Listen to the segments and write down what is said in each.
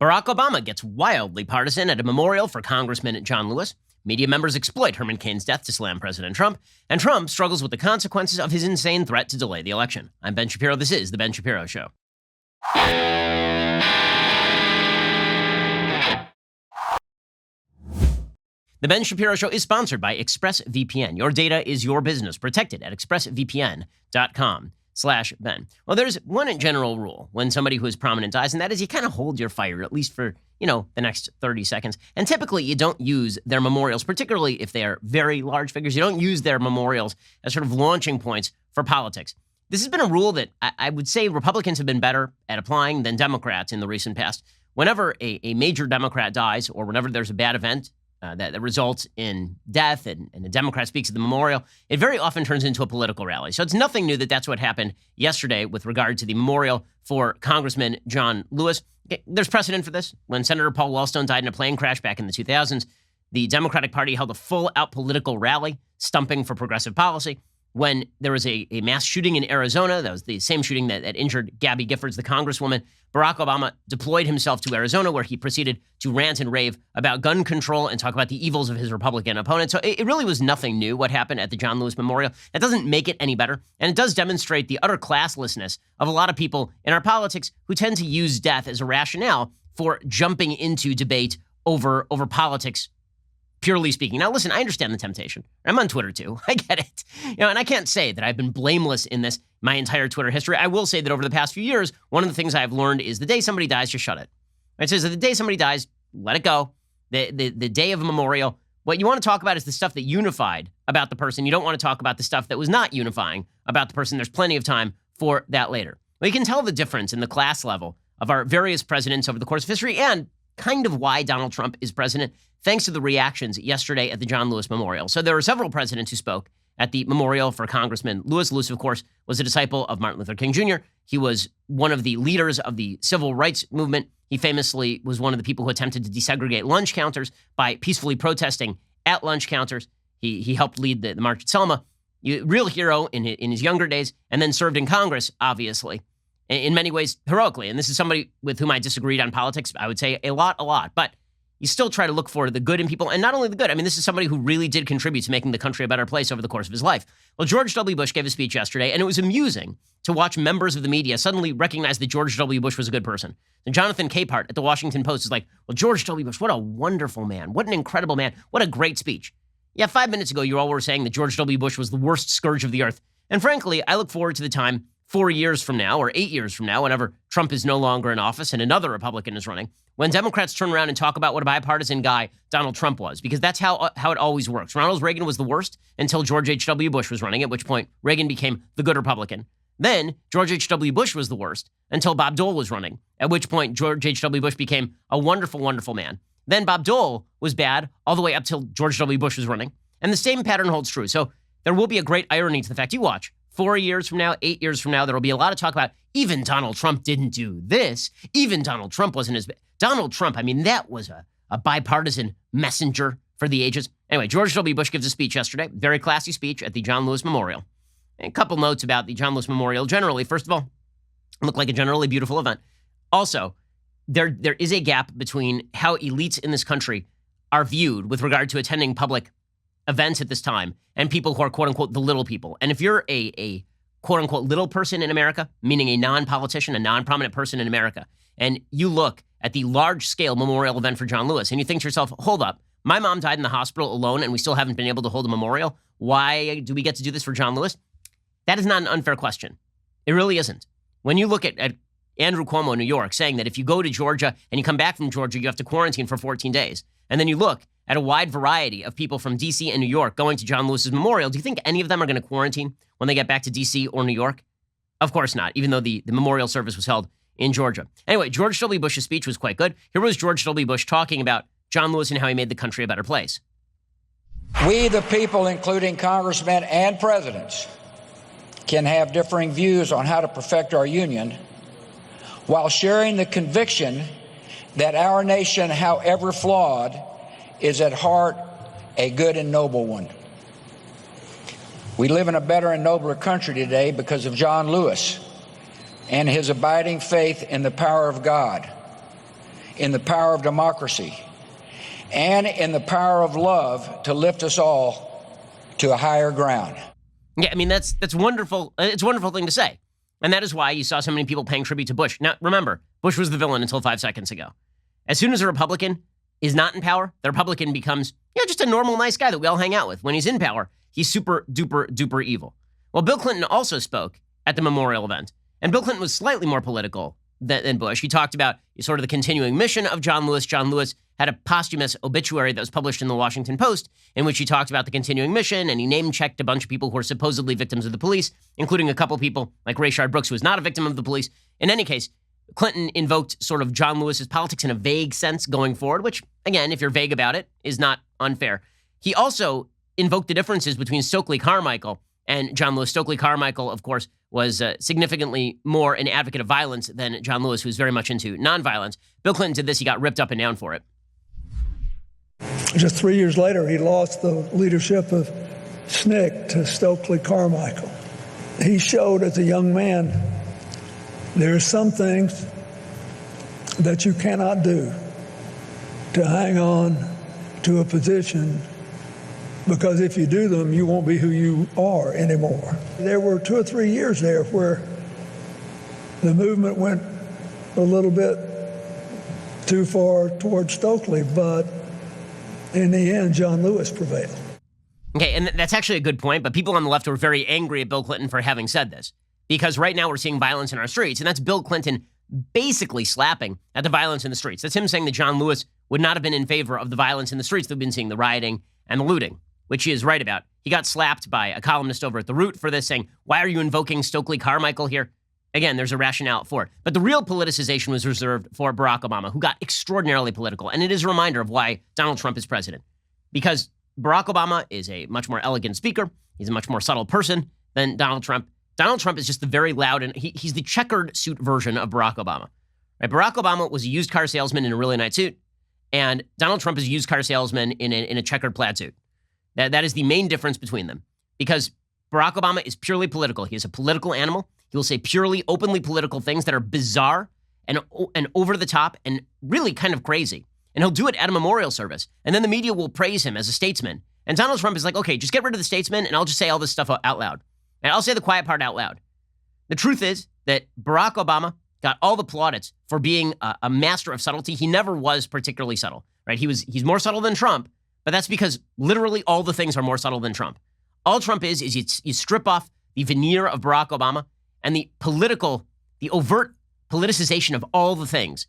Barack Obama gets wildly partisan at a memorial for Congressman John Lewis. Media members exploit Herman Cain's death to slam President Trump. And Trump struggles with the consequences of his insane threat to delay the election. I'm Ben Shapiro. This is The Ben Shapiro Show. The Ben Shapiro Show is sponsored by ExpressVPN. Your data is your business. Protected at expressvpn.com/Ben. Well, there's one general rule when somebody who is prominent dies, and that is you kind of hold your fire, at least for, the next 30 seconds. And typically you don't use their memorials, particularly if they are very large figures. You don't use their memorials as sort of launching points for politics. This has been a rule that I would say Republicans have been better at applying than Democrats in the recent past. Whenever a major Democrat dies or whenever there's a bad event that results in death and a Democrat speaks at the memorial, it very often turns into a political rally. So it's nothing new that that's what happened yesterday with regard to the memorial for Congressman John Lewis. There's precedent for this. When Senator Paul Wellstone died in a plane crash back in the 2000s, the Democratic Party held a full-out political rally, stumping for progressive policy. When there was a mass shooting in Arizona, that was the same shooting that injured Gabby Giffords, the congresswoman, Barack Obama deployed himself to Arizona, where he proceeded to rant and rave about gun control and talk about the evils of his Republican opponents. So it really was nothing new what happened at the John Lewis Memorial. That doesn't make it any better, and it does demonstrate the utter classlessness of a lot of people in our politics who tend to use death as a rationale for jumping into debate over politics, purely speaking. Now, listen, I understand the temptation. I'm on Twitter, too. I get it. And I can't say that I've been blameless in this my entire Twitter history. I will say that over the past few years, one of the things I've learned is the day somebody dies, just shut it. It says that the day somebody dies, let it go. The day of a memorial, what you want to talk about is the stuff that unified about the person. You don't want to talk about the stuff that was not unifying about the person. There's plenty of time for that later. Well, you can tell the difference in the class level of our various presidents over the course of history and kind of why Donald Trump is president, thanks to the reactions yesterday at the John Lewis Memorial. So there were several presidents who spoke at the memorial for Congressman Lewis. Lewis, of course, was a disciple of Martin Luther King Jr. He was one of the leaders of the civil rights movement. He famously was one of the people who attempted to desegregate lunch counters by peacefully protesting at lunch counters. He helped lead the March at Selma, real hero in his younger days, and then served in Congress, obviously, in many ways heroically. And this is somebody with whom I disagreed on politics, I would say a lot. But you still try to look for the good in people, and not only the good. I mean, this is somebody who really did contribute to making the country a better place over the course of his life. Well, George W. Bush gave a speech yesterday, and it was amusing to watch members of the media suddenly recognize that George W. Bush was a good person. And Jonathan Capehart at the Washington Post is like, well, George W. Bush, what a wonderful man. What an incredible man. What a great speech. Yeah, 5 minutes ago, you all were saying that George W. Bush was the worst scourge of the earth. And frankly, I look forward to the time 4 years from now or 8 years from now, whenever Trump is no longer in office and another Republican is running, when Democrats turn around and talk about what a bipartisan guy Donald Trump was, because that's how it always works. Ronald Reagan was the worst until George H.W. Bush was running, at which point Reagan became the good Republican. Then George H.W. Bush was the worst until Bob Dole was running, at which point George H.W. Bush became a wonderful, wonderful man. Then Bob Dole was bad all the way up till George W. Bush was running. And the same pattern holds true. So there will be a great irony to the fact, you watch, 4 years from now, 8 years from now, there will be a lot of talk about even Donald Trump didn't do this. Even Donald Trump wasn't as bad. Donald Trump, I mean, that was a bipartisan messenger for the ages. Anyway, George W. Bush gives a speech yesterday, very classy speech at the John Lewis Memorial. And a couple notes about the John Lewis Memorial generally. First of all, it looked like a generally beautiful event. Also, there is a gap between how elites in this country are viewed with regard to attending public events at this time and people who are, quote unquote, the little people. And if you're a quote unquote little person in America, meaning a non-politician, a non-prominent person in America, and you look at the large scale memorial event for John Lewis and you think to yourself, hold up, my mom died in the hospital alone and we still haven't been able to hold a memorial. Why do we get to do this for John Lewis? That is not an unfair question. It really isn't. When you look at Andrew Cuomo in New York saying that if you go to Georgia and you come back from Georgia, you have to quarantine for 14 days. And then you look at a wide variety of people from D.C. and New York going to John Lewis's memorial. Do you think any of them are going to quarantine when they get back to D.C. or New York? Of course not, even though the memorial service was held in Georgia. Anyway, George W. Bush's speech was quite good. Here was George W. Bush talking about John Lewis and how he made the country a better place. We, the people, including congressmen and presidents, can have differing views on how to perfect our union while sharing the conviction that our nation, however flawed, is at heart a good and noble one. We live in a better and nobler country today because of John Lewis and his abiding faith in the power of God. in the power of democracy and in the power of love to lift us all to a higher ground. Yeah, I mean, that's wonderful. It's a wonderful thing to say. And that is why you saw so many people paying tribute to Bush. Now, remember, Bush was the villain until 5 seconds ago. As soon as a Republican is not in power, the Republican becomes, just a normal, nice guy that we all hang out with. When he's in power, he's super duper duper evil. Well, Bill Clinton also spoke at the memorial event. And Bill Clinton was slightly more political than Bush. He talked about sort of the continuing mission of John Lewis. John Lewis had a posthumous obituary that was published in the Washington Post in which he talked about the continuing mission, and he name-checked a bunch of people who were supposedly victims of the police, including a couple people like Rayshard Brooks, who was not a victim of the police. In any case, Clinton invoked sort of John Lewis's politics in a vague sense going forward, which, again, if you're vague about it, is not unfair. He also invoked the differences between Stokely Carmichael and John Lewis. Stokely Carmichael, of course, was significantly more an advocate of violence than John Lewis, who's very much into nonviolence. Bill Clinton did this. He got ripped up and down for it. Just 3 years later, he lost the leadership of SNCC to Stokely Carmichael. He showed as a young man, there are some things that you cannot do to hang on to a position, because if you do them, you won't be who you are anymore. There were 2 or 3 years there where the movement went a little bit too far towards Stokely, but in the end, John Lewis prevailed. Okay, and that's actually a good point, but people on the left were very angry at Bill Clinton for having said this, because right now we're seeing violence in our streets, and that's Bill Clinton basically slapping at the violence in the streets. That's him saying that John Lewis would not have been in favor of the violence in the streets that we've been seeing, the rioting and the looting, which he is right about. He got slapped by a columnist over at The Root for this, saying, why are you invoking Stokely Carmichael here? Again, there's a rationale for it. But the real politicization was reserved for Barack Obama, who got extraordinarily political. And it is a reminder of why Donald Trump is president. Because Barack Obama is a much more elegant speaker. He's a much more subtle person than Donald Trump. Donald Trump is just the very loud, and he's the checkered suit version of Barack Obama. Right? Barack Obama was a used car salesman in a really nice suit, and Donald Trump is a used car salesman in a checkered plaid suit. That is the main difference between them. Because Barack Obama is purely political. He is a political animal. He will say purely, openly political things that are bizarre and over the top and really kind of crazy. And he'll do it at a memorial service. And then the media will praise him as a statesman. And Donald Trump is like, okay, just get rid of the statesman and I'll just say all this stuff out loud. And I'll say the quiet part out loud. The truth is that Barack Obama got all the plaudits for being a master of subtlety. He never was particularly subtle, right? He's more subtle than Trump, but that's because literally all the things are more subtle than Trump. All Trump is you strip off the veneer of Barack Obama and the overt politicization of all the things.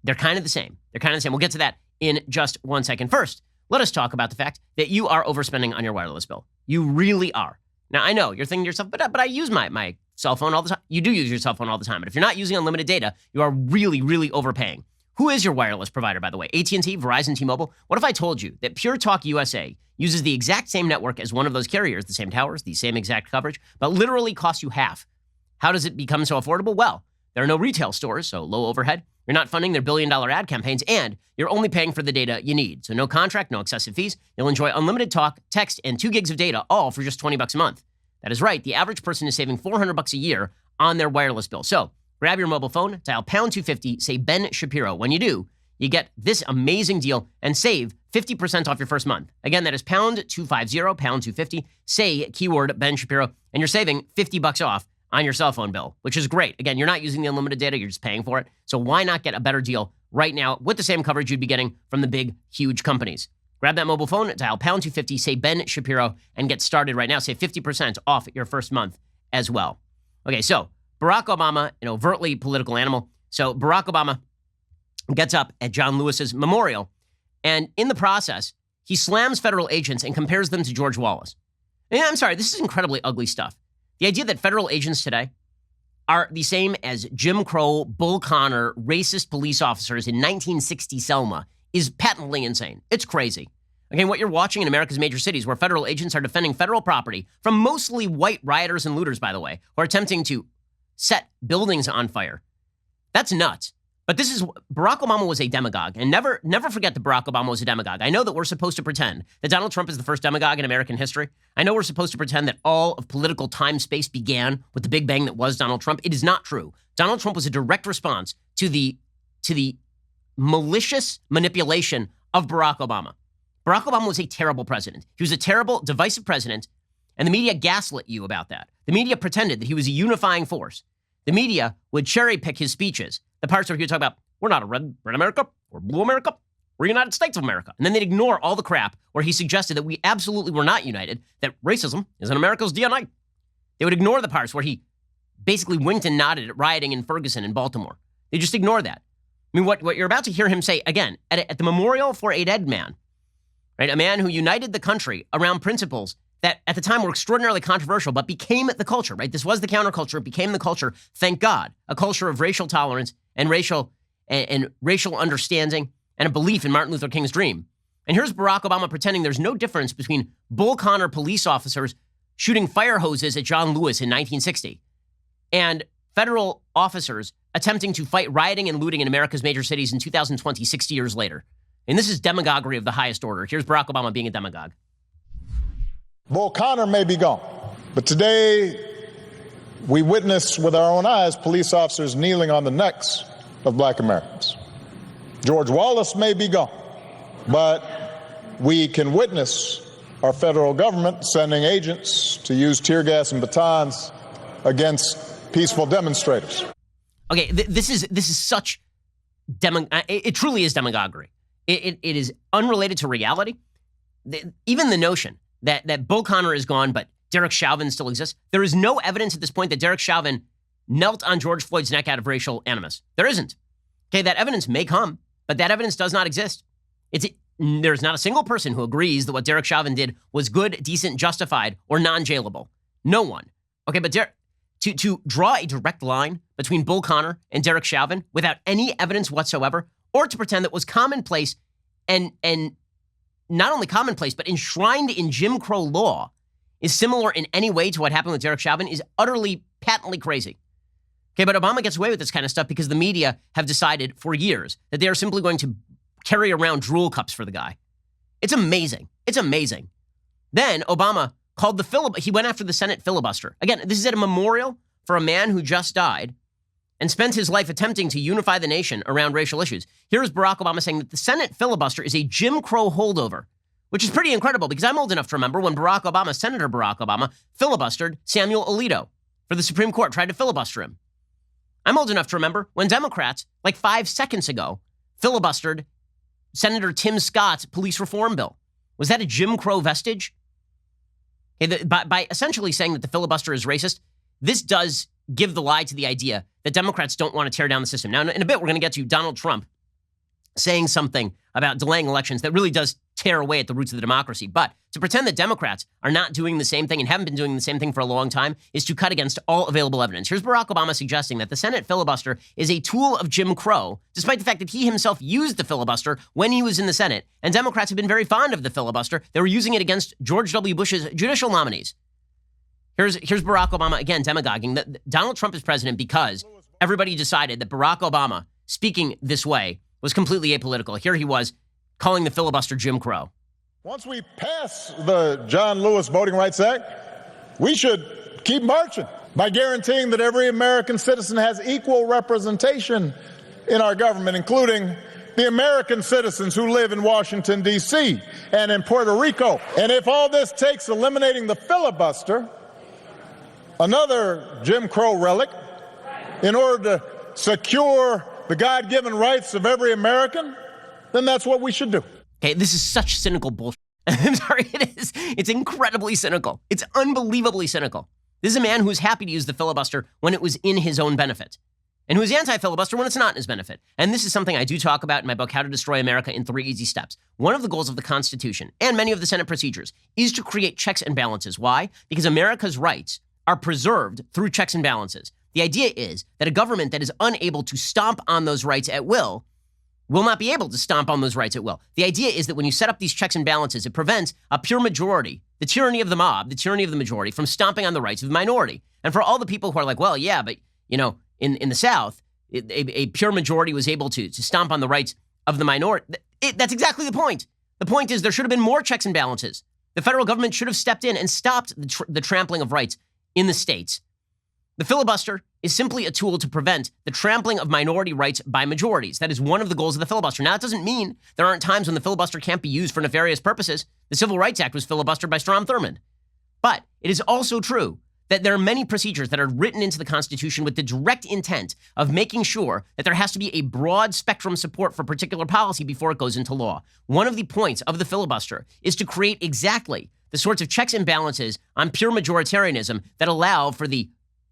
They're kind of the same. We'll get to that in just 1 second. First, let us talk about the fact that you are overspending on your wireless bill. You really are. Now, I know you're thinking to yourself, but I use my cell phone all the time. You do use your cell phone all the time. But if you're not using unlimited data, you are really, really overpaying. Who is your wireless provider, by the way? AT&T, Verizon, T-Mobile? What if I told you that Pure Talk USA uses the exact same network as one of those carriers, the same towers, the same exact coverage, but literally costs you half? How does it become so affordable? Well, there are no retail stores, so low overhead. You're not funding their billion-dollar ad campaigns, and you're only paying for the data you need. So no contract, no excessive fees. You'll enjoy unlimited talk, text, and 2 gigs of data, all for just $20 a month. That is right. The average person is saving $400 a year on their wireless bill. So grab your mobile phone, dial pound 250, say Ben Shapiro. When you do, you get this amazing deal and save 50% off your first month. Again, that is pound 250, pound 250, say keyword Ben Shapiro, and you're saving $50 off on your cell phone bill, which is great. Again, you're not using the unlimited data, you're just paying for it. So why not get a better deal right now with the same coverage you'd be getting from the big, huge companies? Grab that mobile phone, dial pound 250, say Ben Shapiro, and get started right now. Save 50% off your first month as well. Okay, so Barack Obama, an overtly political animal. So Barack Obama gets up at John Lewis's memorial, and in the process, he slams federal agents and compares them to George Wallace. And I'm sorry, this is incredibly ugly stuff. The idea that federal agents today are the same as Jim Crow, Bull Connor, racist police officers in 1960 Selma is patently insane. It's crazy. Okay, what you're watching in America's major cities where federal agents are defending federal property from mostly white rioters and looters, by the way, who are attempting to set buildings on fire. That's nuts. But this is, Barack Obama was a demagogue, and never forget that Barack Obama was a demagogue. I know that we're supposed to pretend that Donald Trump is the first demagogue in American history. I know we're supposed to pretend that all of political time-space began with the Big Bang that was Donald Trump. It is not true. Donald Trump was a direct response to the malicious manipulation of Barack Obama. Barack Obama was a terrible president. He was a terrible, divisive president, and the media gaslit you about that. The media pretended that he was a unifying force. The media would cherry pick his speeches, the parts where he would talk about, we're not a red America, we're blue America, we're United States of America. And then they'd ignore all the crap where he suggested that we absolutely were not united, that racism is in America's DNA. They would ignore the parts where he basically winked and nodded at rioting in Ferguson and Baltimore. They just ignore that. I mean, what you're about to hear him say, again, at the memorial for a dead man, right? A man who united the country around principles that at the time were extraordinarily controversial, but became the culture, right? This was the counterculture. It became the culture, thank God, a culture of racial tolerance and racial understanding and a belief in Martin Luther King's dream. And here's Barack Obama pretending there's no difference between Bull Connor police officers shooting fire hoses at John Lewis in 1960 and federal officers attempting to fight rioting and looting in America's major cities in 2020, 60 years later. And this is demagoguery of the highest order. Here's Barack Obama being a demagogue. Bull Connor may be gone, but today we witness with our own eyes police officers kneeling on the necks of black Americans. George Wallace may be gone, but we can witness our federal government sending agents to use tear gas and batons against peaceful demonstrators. Okay, this is such it truly is demagoguery. It is unrelated to reality. Even the notion that Bull Connor is gone, but Derek Chauvin still exists. There is no evidence at this point that Derek Chauvin knelt on George Floyd's neck out of racial animus. There isn't. Okay, that evidence may come, but that evidence does not exist. There's not a single person who agrees that what Derek Chauvin did was good, decent, justified, or non-jailable. No one. Okay, but to draw a direct line between Bull Connor and Derek Chauvin without any evidence whatsoever, or to pretend that was commonplace and not only commonplace, but enshrined in Jim Crow law is similar in any way to what happened with Derek Chauvin is utterly, patently crazy. Okay, but Obama gets away with this kind of stuff because the media have decided for years that they are simply going to carry around drool cups for the guy. It's amazing. It's amazing. Then Obama called he went after the Senate filibuster. Again, this is at a memorial for a man who just died and spent his life attempting to unify the nation around racial issues. Here is Barack Obama saying that the Senate filibuster is a Jim Crow holdover, which is pretty incredible because I'm old enough to remember when Senator Barack Obama, filibustered Samuel Alito for the Supreme Court, tried to filibuster him. I'm old enough to remember when Democrats, like 5 seconds ago, filibustered Senator Tim Scott's police reform bill. Was that a Jim Crow vestige? Okay, by essentially saying that the filibuster is racist, this does give the lie to the idea that Democrats don't want to tear down the system. Now, in a bit, we're going to get to Donald Trump saying something about delaying elections that really does tear away at the roots of the democracy. But to pretend that Democrats are not doing the same thing and haven't been doing the same thing for a long time is to cut against all available evidence. Here's Barack Obama suggesting that the Senate filibuster is a tool of Jim Crow, despite the fact that he himself used the filibuster when he was in the Senate. And Democrats have been very fond of the filibuster. They were using it against George W. Bush's judicial nominees. Here's Barack Obama, again, demagoguing that Donald Trump is president because everybody decided that Barack Obama, speaking this way, was completely apolitical. Here he was calling the filibuster Jim Crow. Once we pass the John Lewis Voting Rights Act, we should keep marching by guaranteeing that every American citizen has equal representation in our government, including the American citizens who live in Washington, D.C. and in Puerto Rico. And if all this takes eliminating the filibuster, another Jim Crow relic, in order to secure the God-given rights of every American, then that's what we should do. Okay, this is such cynical bullshit. I'm sorry, it is. It's incredibly cynical. It's unbelievably cynical. This is a man who's happy to use the filibuster when it was in his own benefit, and who's anti-filibuster when it's not in his benefit. And this is something I do talk about in my book, How to Destroy America in 3 Easy Steps. One of the goals of the Constitution and many of the Senate procedures is to create checks and balances. Why? Because America's rights are preserved through checks and balances. The idea is that a government that is unable to stomp on those rights at will not be able to stomp on those rights at will. The idea is that when you set up these checks and balances, it prevents a pure majority, the tyranny of the mob, the tyranny of the majority, from stomping on the rights of the minority. And for all the people who are like, well, yeah, but, you know, in the South, a pure majority was able to stomp on the rights of the minority. That's exactly the point. The point is there should have been more checks and balances. The federal government should have stepped in and stopped the trampling of rights in the states. The filibuster is simply a tool to prevent the trampling of minority rights by majorities. That is one of the goals of the filibuster. Now, it doesn't mean there aren't times when the filibuster can't be used for nefarious purposes. The Civil Rights Act was filibustered by Strom Thurmond. But it is also true that there are many procedures that are written into the Constitution with the direct intent of making sure that there has to be a broad spectrum support for particular policy before it goes into law. One of the points of the filibuster is to create exactly the sorts of checks and balances on pure majoritarianism that allow for the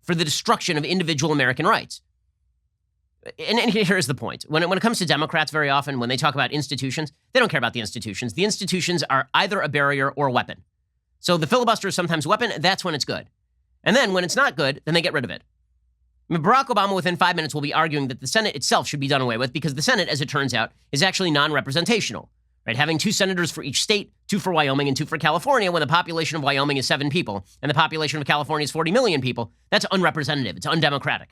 destruction of individual American rights. And here's the point. When it comes to Democrats, very often, when they talk about institutions, they don't care about the institutions. The institutions are either a barrier or a weapon. So the filibuster is sometimes a weapon. That's when it's good. And then when it's not good, then they get rid of it. I mean, Barack Obama, within 5 minutes, will be arguing that the Senate itself should be done away with because the Senate, as it turns out, is actually non-representational. Right? Having 2 senators for each state, 2 for Wyoming and 2 for California, when the population of Wyoming is 7 people and the population of California is 40 million people, that's unrepresentative. It's undemocratic.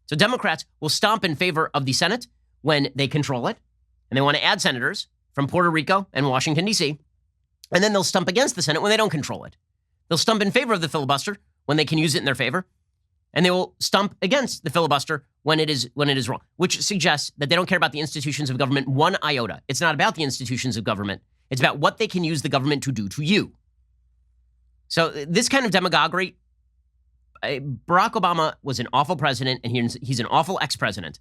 So Democrats will stomp in favor of the Senate when they control it, and they want to add senators from Puerto Rico and Washington, D.C., and then they'll stump against the Senate when they don't control it. They'll stump in favor of the filibuster when they can use it in their favor, and they will stump against the filibuster when it is wrong, which suggests that they don't care about the institutions of government one iota. It's not about the institutions of government. It's about what they can use the government to do to you. So this kind of demagoguery, Barack Obama was an awful president, and he's an awful ex-president.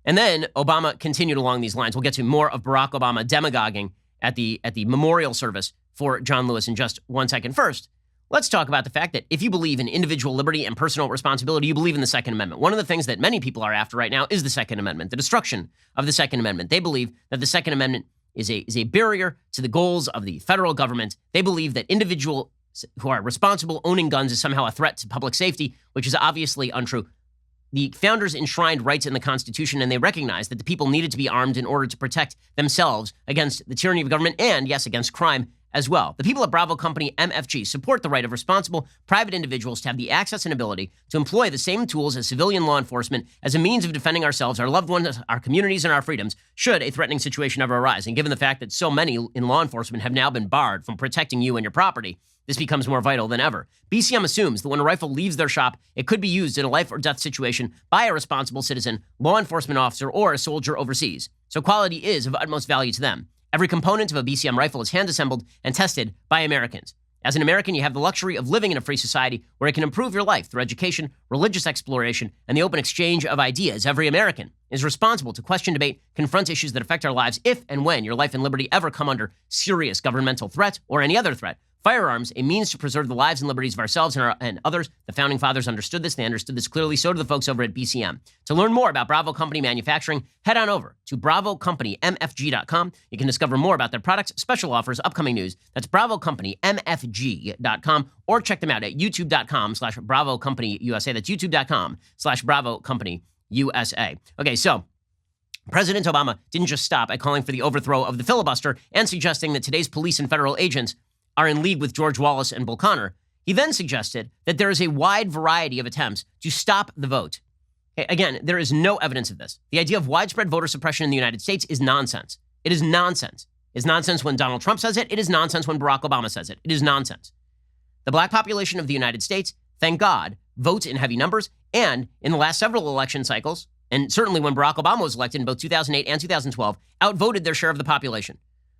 And then Obama continued along these lines. We'll get to more of Barack Obama demagoguing at the memorial service for John Lewis in just 1 second. First, let's talk about the fact that if you believe in individual liberty and personal responsibility, you believe in the Second Amendment. One of the things that many people are after right now is the Second Amendment, the destruction of the Second Amendment. They believe that the Second Amendment is a barrier to the goals of the federal government. They believe that individuals who are responsible owning guns is somehow a threat to public safety, which is obviously untrue. The founders enshrined rights in the Constitution, and they recognized that the people needed to be armed in order to protect themselves against the tyranny of government and, yes, against crime as well. The people at Bravo Company MFG support the right of responsible private individuals to have the access and ability to employ the same tools as civilian law enforcement as a means of defending ourselves, our loved ones, our communities, and our freedoms should a threatening situation ever arise. And given the fact that so many in law enforcement have now been barred from protecting you and your property, this becomes more vital than ever. BCM assumes that when a rifle leaves their shop, it could be used in a life or death situation by a responsible citizen, law enforcement officer, or a soldier overseas. So quality is of utmost value to them. Every component of a BCM rifle is hand-assembled and tested by Americans. As an American, you have the luxury of living in a free society where it can improve your life through education, religious exploration, and the open exchange of ideas. Every American is responsible to question, debate, confront issues that affect our lives if and when your life and liberty ever come under serious governmental threat or any other threat. Firearms, a means to preserve the lives and liberties of ourselves and others. The Founding Fathers understood this. They understood this clearly. So do the folks over at BCM. To learn more about Bravo Company manufacturing, head on over to BravoCompanyMFG.com. You can discover more about their products, special offers, upcoming news. That's BravoCompanyMFG.com, or check them out at YouTube.com/BravoCompanyUSA. That's YouTube.com/BravoCompanyUSA. Okay, so President Obama didn't just stop at calling for the overthrow of the filibuster and suggesting that today's police and federal agents are in league with George Wallace and Bull Connor. He then suggested that there is a wide variety of attempts to stop the vote. Again, there is no evidence of this. The idea of widespread voter suppression in the United States is nonsense. It is nonsense. It's nonsense when Donald Trump says it. It is nonsense when Barack Obama says it. It is nonsense. The black population of the United States, thank God, votes in heavy numbers. And in the last several election cycles, and certainly when Barack Obama was elected in both 2008 and 2012, outvoted their share of the population.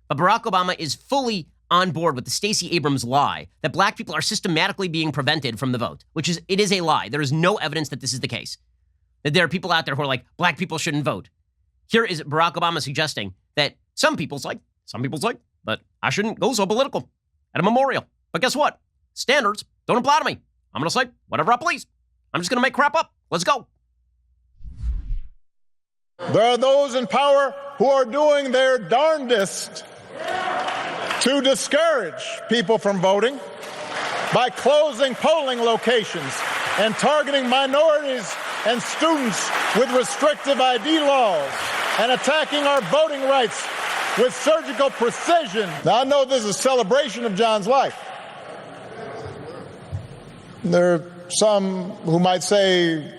But Barack Obama is fully on board with the Stacey Abrams lie that black people are systematically being prevented from the vote, it is a lie. There is no evidence that this is the case. That there are people out there who are like, black people shouldn't vote. Here is Barack Obama suggesting that some people's like, but I shouldn't go so political at a memorial. But guess what? Standards don't apply to me. I'm going to say whatever I please. I'm just going to make crap up. Let's go. There are those in power who are doing their darndest to discourage people from voting by closing polling locations and targeting minorities and students with restrictive ID laws and attacking our voting rights with surgical precision. Now, I know this is a celebration of John's life. There are some who might say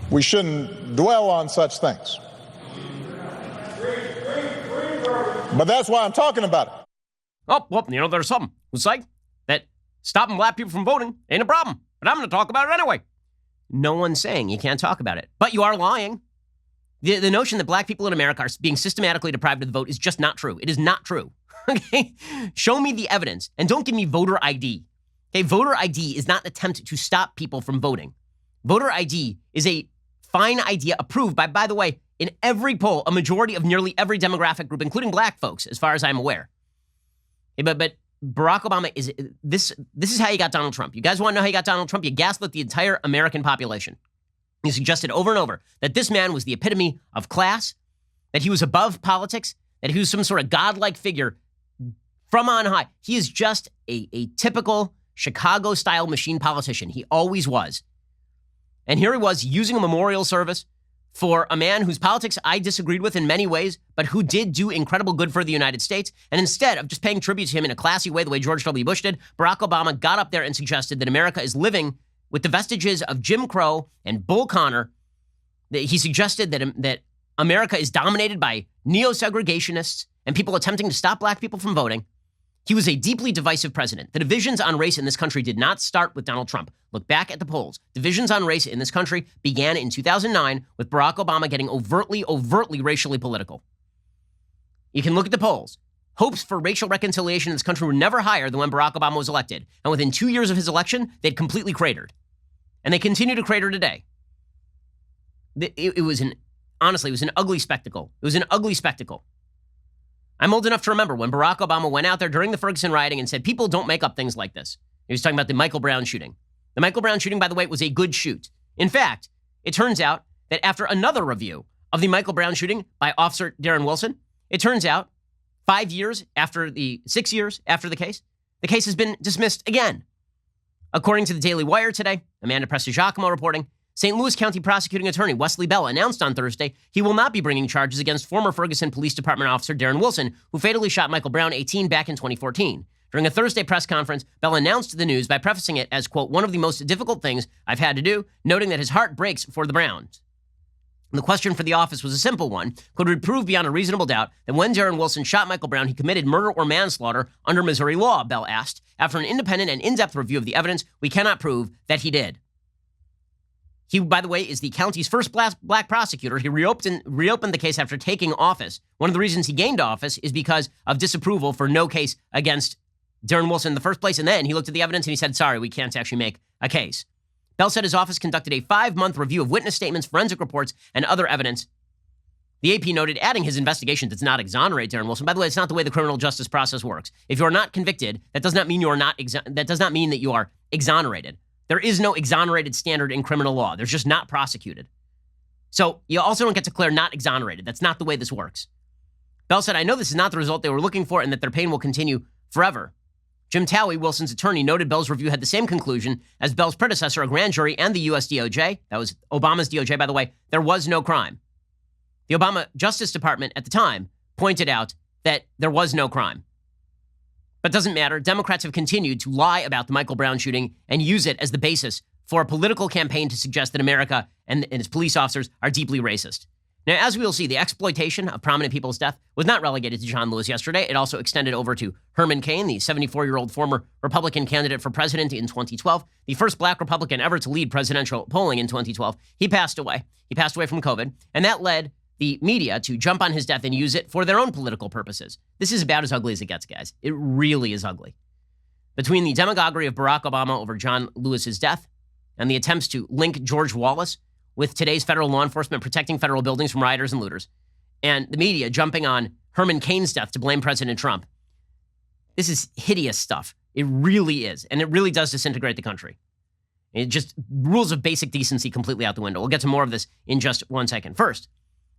we shouldn't dwell on such things. But that's why I'm talking about it. Oh, well, there's some who say that stopping black people from voting ain't a problem. but I'm going to talk about it anyway. No one's saying you can't talk about it, but you are lying. The notion that black people in America are being systematically deprived of the vote is just not true. It is not true. Okay? Show me the evidence, and don't give me voter ID. Okay? Voter ID is not an attempt to stop people from voting. Voter ID is a fine idea approved by the way, in every poll, a majority of nearly every demographic group, including black folks, as far as I'm aware. Okay, but Barack Obama this is how you got Donald Trump. You guys want to know how you got Donald Trump? You gaslit the entire American population. You suggested over and over that this man was the epitome of class, that he was above politics, that he was some sort of godlike figure from on high. He is just a typical Chicago-style machine politician. He always was. And here he was using a memorial service for a man whose politics I disagreed with in many ways, but who did do incredible good for the United States. And instead of just paying tribute to him in a classy way, the way George W. Bush did, Barack Obama got up there and suggested that America is living with the vestiges of Jim Crow and Bull Connor. He suggested that America is dominated by neo-segregationists and people attempting to stop black people from voting. He was a deeply divisive president. The divisions on race in this country did not start with Donald Trump. Look back at the polls. Divisions on race in this country began in 2009 with Barack Obama getting overtly racially political. You can look at the polls. Hopes for racial reconciliation in this country were never higher than when Barack Obama was elected. And within 2 years of his election, they'd completely cratered. And they continue to crater today. It was an ugly spectacle. It was an ugly spectacle. I'm old enough to remember when Barack Obama went out there during the Ferguson rioting and said, people don't make up things like this. He was talking about the Michael Brown shooting. The Michael Brown shooting, by the way, was a good shoot. In fact, it turns out that after another review of the Michael Brown shooting by Officer Darren Wilson, it turns out 6 years after the case has been dismissed again. According to the Daily Wire today, Amanda Prestigiacomo reporting, St. Louis County prosecuting attorney Wesley Bell announced on Thursday he will not be bringing charges against former Ferguson Police Department officer Darren Wilson, who fatally shot Michael Brown, 18, back in 2014. During a Thursday press conference, Bell announced the news by prefacing it as, quote, one of the most difficult things I've had to do, noting that his heart breaks for the Browns. The question for the office was a simple one. Could we prove beyond a reasonable doubt that when Darren Wilson shot Michael Brown, he committed murder or manslaughter under Missouri law, Bell asked. After an independent and in-depth review of the evidence, we cannot prove that he did. He, by the way, is the county's first black prosecutor. He reopened the case after taking office. One of the reasons he gained office is because of disapproval for no case against Darren Wilson in the first place. And then he looked at the evidence and he said, sorry, we can't actually make a case. Bell said his office conducted a 5-month review of witness statements, forensic reports, and other evidence. The AP noted, adding his investigation does not exonerate Darren Wilson. By the way, it's not the way the criminal justice process works. If you are not convicted, that does not mean that you are exonerated. There is no exonerated standard in criminal law. There's just not prosecuted. So you also don't get to declare not exonerated. That's not the way this works. Bell said, I know this is not the result they were looking for and that their pain will continue forever. Jim Towie, Wilson's attorney, noted Bell's review had the same conclusion as Bell's predecessor, a grand jury, and the U.S. DOJ. That was Obama's DOJ, by the way. There was no crime. The Obama Justice Department at the time pointed out that there was no crime. But it doesn't matter. Democrats have continued to lie about the Michael Brown shooting and use it as the basis for a political campaign to suggest that America and its police officers are deeply racist. Now, as we will see, the exploitation of prominent people's death was not relegated to John Lewis yesterday. It also extended over to Herman Cain, the 74-year-old former Republican candidate for president in 2012, the first black Republican ever to lead presidential polling in 2012. He passed away. He passed away from COVID, and that led the media to jump on his death and use it for their own political purposes. This is about as ugly as it gets, guys. It really is ugly. Between the demagoguery of Barack Obama over John Lewis's death and the attempts to link George Wallace with today's federal law enforcement protecting federal buildings from rioters and looters, and the media jumping on Herman Cain's death to blame President Trump. This is hideous stuff. It really is. And it really does disintegrate the country. It just, rules of basic decency completely out the window. We'll get to more of this in just 1 second. First,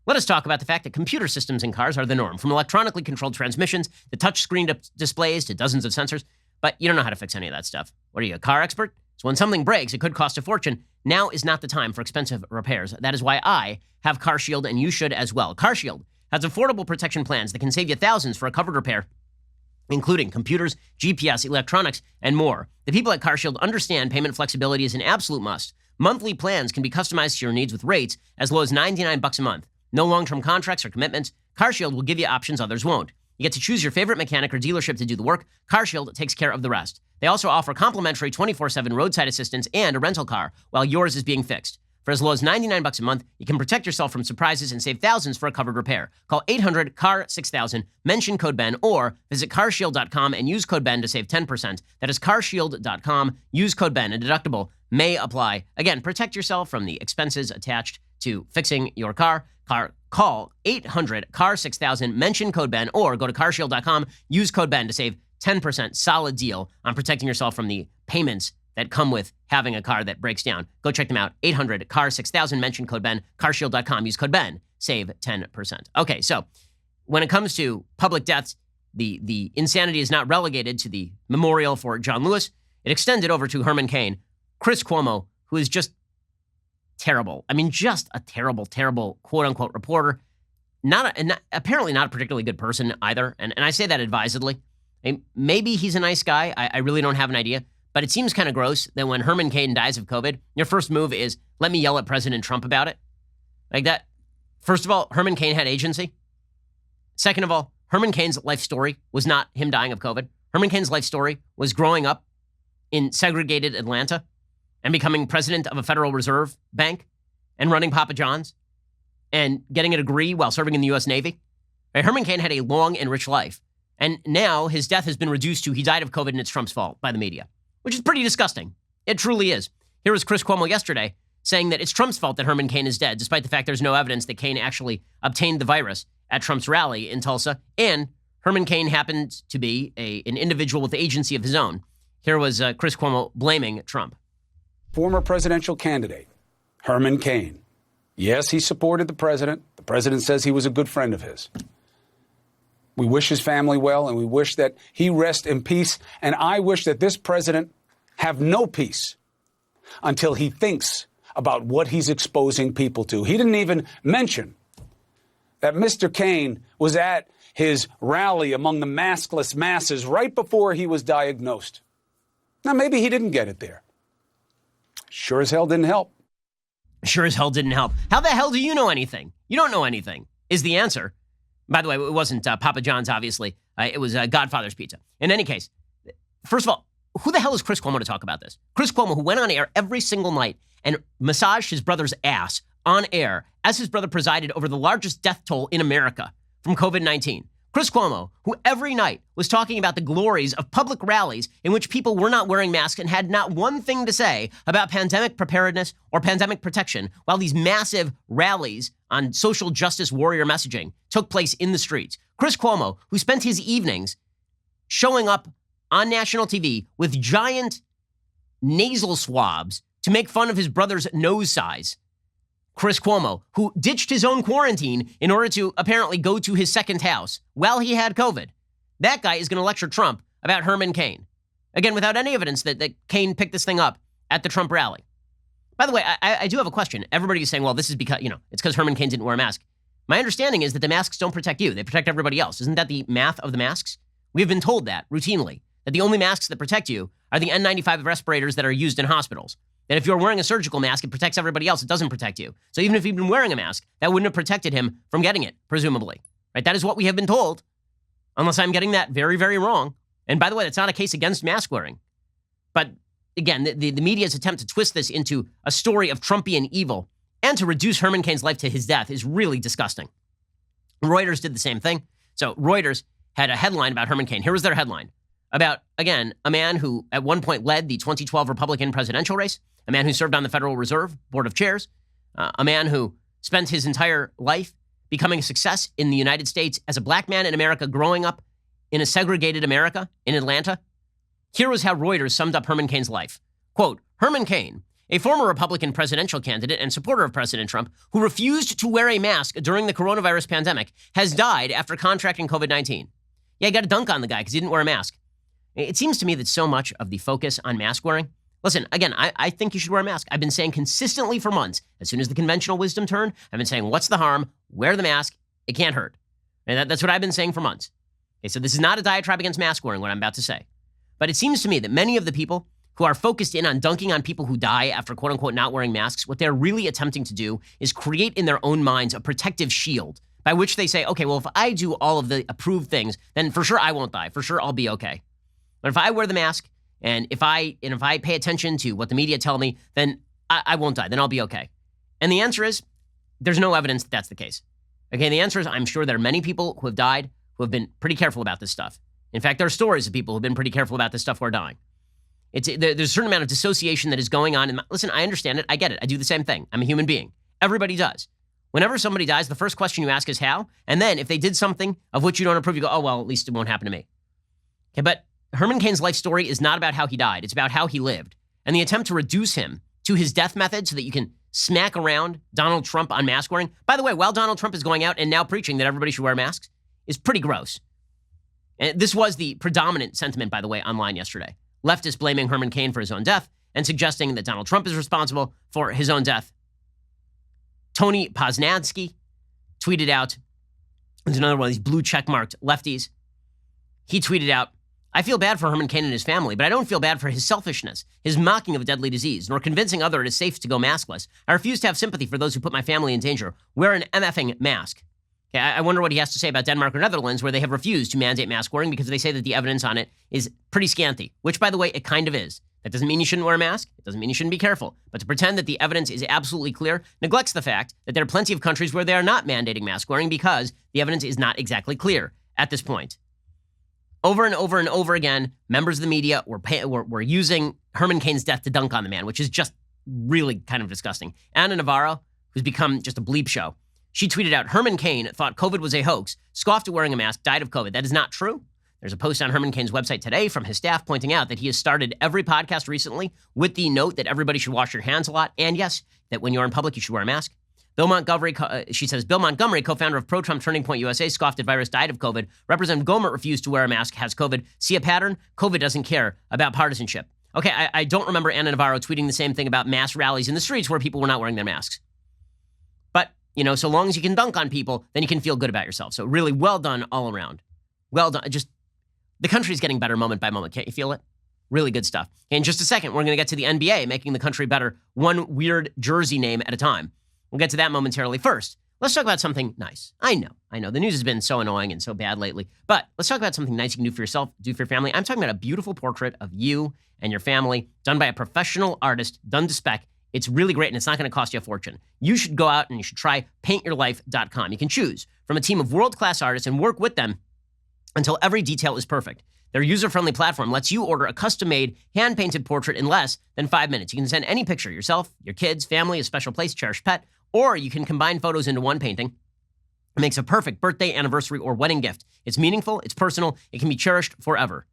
let us talk about the fact that computer systems in cars are the norm, from electronically controlled transmissions to touchscreen displays to dozens of sensors. But you don't know how to fix any of that stuff. What are you, a car expert? So when something breaks, it could cost a fortune. Now is not the time for expensive repairs. That is why I have CarShield, and you should as well. CarShield has affordable protection plans that can save you thousands for a covered repair, including computers, GPS, electronics, and more. The people at CarShield understand payment flexibility is an absolute must. Monthly plans can be customized to your needs with rates as low as $99 a month. No long-term contracts or commitments. CarShield will give you options others won't. You get to choose your favorite mechanic or dealership to do the work. CarShield takes care of the rest. They also offer complimentary 24/7 roadside assistance and a rental car while yours is being fixed. For as low as $99 a month, you can protect yourself from surprises and save thousands for a covered repair. Call 800-CAR-6000, mention code BEN, or visit carshield.com and use code BEN to save 10%. That is carshield.com. Use code BEN. A deductible may apply. Again, protect yourself from the expenses attached to fixing your car. Call 800-CAR-6000, mention code BEN, or go to carshield.com, use code BEN to save 10%. Solid deal on protecting yourself from the payments that come with having a car that breaks down. Go check them out. 800-CAR-6000, mention code BEN, carshield.com, use code BEN, save 10%. Okay, so when it comes to public deaths, the insanity is not relegated to the memorial for John Lewis. It extended over to Herman Cain, Chris Cuomo, who is just terrible. I mean, just a terrible, terrible quote-unquote reporter. Apparently not a particularly good person either, and I say that advisedly. Maybe he's a nice guy. I really don't have an idea. But it seems kind of gross that when Herman Cain dies of COVID, your first move is, let me yell at President Trump about it. Like that. First of all, Herman Cain had agency. Second of all, Herman Cain's life story was not him dying of COVID. Herman Cain's life story was growing up in segregated Atlanta and becoming president of a Federal Reserve Bank and running Papa John's and getting a degree while serving in the U.S. Navy. Right? Herman Cain had a long and rich life. And now his death has been reduced to he died of COVID and it's Trump's fault by the media, which is pretty disgusting. It truly is. Here was Chris Cuomo yesterday saying that it's Trump's fault that Herman Cain is dead, despite the fact there's no evidence that Cain actually obtained the virus at Trump's rally in Tulsa. And Herman Cain happened to be an individual with agency of his own. Here was Chris Cuomo blaming Trump. Former presidential candidate, Herman Cain. Yes, he supported the president. The president says he was a good friend of his. We wish his family well, and we wish that he rest in peace. And I wish that this president have no peace until he thinks about what he's exposing people to. He didn't even mention that Mr. Cain was at his rally among the maskless masses right before he was diagnosed. Now, maybe he didn't get it there. Sure as hell didn't help. Sure as hell didn't help. How the hell do you know anything? You don't know anything, is the answer. By the way, it wasn't Papa John's, obviously. It was Godfather's Pizza. In any case, first of all, who the hell is Chris Cuomo to talk about this? Chris Cuomo, who went on air every single night and massaged his brother's ass on air as his brother presided over the largest death toll in America from COVID-19. Chris Cuomo, who every night was talking about the glories of public rallies in which people were not wearing masks and had not one thing to say about pandemic preparedness or pandemic protection, while these massive rallies on social justice warrior messaging took place in the streets. Chris Cuomo, who spent his evenings showing up on national TV with giant nasal swabs to make fun of his brother's nose size. Chris Cuomo, who ditched his own quarantine in order to apparently go to his second house while he had COVID. That guy is going to lecture Trump about Herman Cain. Again, without any evidence that Cain picked this thing up at the Trump rally. By the way, I do have a question. Everybody is saying, well, this is because, it's because Herman Cain didn't wear a mask. My understanding is that the masks don't protect you. They protect everybody else. Isn't that the math of the masks? We've been told that routinely, that the only masks that protect you are the N95 respirators that are used in hospitals. That if you're wearing a surgical mask, it protects everybody else. It doesn't protect you. So even if you've been wearing a mask, that wouldn't have protected him from getting it, presumably. Right? That is what we have been told. Unless I'm getting that very, very wrong. And by the way, that's not a case against mask wearing. But again, the media's attempt to twist this into a story of Trumpian evil and to reduce Herman Cain's life to his death is really disgusting. Reuters did the same thing. So Reuters had a headline about Herman Cain. Here was their headline about, again, a man who at one point led the 2012 Republican presidential race, a man who served on the Federal Reserve Board of Chairs, a man who spent his entire life becoming a success in the United States as a black man in America, growing up in a segregated America in Atlanta. Here was how Reuters summed up Herman Cain's life. Quote, Herman Cain, a former Republican presidential candidate and supporter of President Trump who refused to wear a mask during the coronavirus pandemic, has died after contracting COVID-19. Yeah, I got to dunk on the guy because he didn't wear a mask. It seems to me that so much of the focus on mask wearing, listen, again, I think you should wear a mask. I've been saying consistently for months, as soon as the conventional wisdom turned, I've been saying, what's the harm? Wear the mask. It can't hurt. And that's what I've been saying for months. Okay, so this is not a diatribe against mask wearing, what I'm about to say. But it seems to me that many of the people who are focused in on dunking on people who die after quote unquote not wearing masks, what they're really attempting to do is create in their own minds a protective shield by which they say, okay, well, if I do all of the approved things, then for sure I won't die. For sure I'll be okay. But if I wear the mask and if I pay attention to what the media tell me, then I won't die. Then I'll be okay. And the answer is, there's no evidence that that's the case. Okay, the answer is, I'm sure there are many people who have died who have been pretty careful about this stuff. In fact, there are stories of people who have been pretty careful about this stuff who are dying. There's a certain amount of dissociation that is going on. And listen, I understand it. I get it. I do the same thing. I'm a human being. Everybody does. Whenever somebody dies, the first question you ask is how. And then if they did something of which you don't approve, you go, oh, well, at least it won't happen to me. Okay, but Herman Cain's life story is not about how he died. It's about how he lived. And the attempt to reduce him to his death method so that you can smack around Donald Trump on mask wearing. By the way, while Donald Trump is going out and now preaching that everybody should wear masks, is pretty gross. And this was the predominant sentiment, by the way, online yesterday. Leftists blaming Herman Cain for his own death and suggesting that Donald Trump is responsible for his own death. Tony Poznansky tweeted out, there's another one of these blue check-marked lefties. He tweeted out, I feel bad for Herman Cain and his family, but I don't feel bad for his selfishness, his mocking of a deadly disease, nor convincing others it is safe to go maskless. I refuse to have sympathy for those who put my family in danger. Wear an MFing mask. Okay, I wonder what he has to say about Denmark or Netherlands, where they have refused to mandate mask wearing because they say that the evidence on it is pretty scanty, which, by the way, it kind of is. That doesn't mean you shouldn't wear a mask. It doesn't mean you shouldn't be careful. But to pretend that the evidence is absolutely clear neglects the fact that there are plenty of countries where they are not mandating mask wearing because the evidence is not exactly clear at this point. Over and over and over again, members of the media were using Herman Cain's death to dunk on the man, which is just really kind of disgusting. Ana Navarro, who's become just a bleep show, she tweeted out, Herman Cain thought COVID was a hoax, scoffed at wearing a mask, died of COVID. That is not true. There's a post on Herman Cain's website today from his staff pointing out that he has started every podcast recently with the note that everybody should wash your hands a lot. And yes, that when you're in public, you should wear a mask. Bill Montgomery, she says, Bill Montgomery, co-founder of Pro-Trump Turning Point USA, scoffed at virus, died of COVID. Representative Gohmert refused to wear a mask, has COVID. See a pattern? COVID doesn't care about partisanship. Okay, I don't remember Ana Navarro tweeting the same thing about mass rallies in the streets where people were not wearing their masks. But, so long as you can dunk on people, then you can feel good about yourself. So really well done all around. Well done. Just, the country's getting better moment by moment. Can't you feel it? Really good stuff. In just a second, we're going to get to the NBA, making the country better one weird jersey name at a time. We'll get to that momentarily. First, let's talk about something nice. I know. The news has been so annoying and so bad lately, but let's talk about something nice you can do for yourself, do for your family. I'm talking about a beautiful portrait of you and your family done by a professional artist, done to spec. It's really great, and it's not going to cost you a fortune. You should go out and you should try paintyourlife.com. You can choose from a team of world-class artists and work with them until every detail is perfect. Their user-friendly platform lets you order a custom-made, hand-painted portrait in less than 5 minutes. You can send any picture, yourself, your kids, family, a special place, cherished pet, or you can combine photos into one painting. It makes a perfect birthday, anniversary, or wedding gift. It's meaningful, it's personal, it can be cherished forever.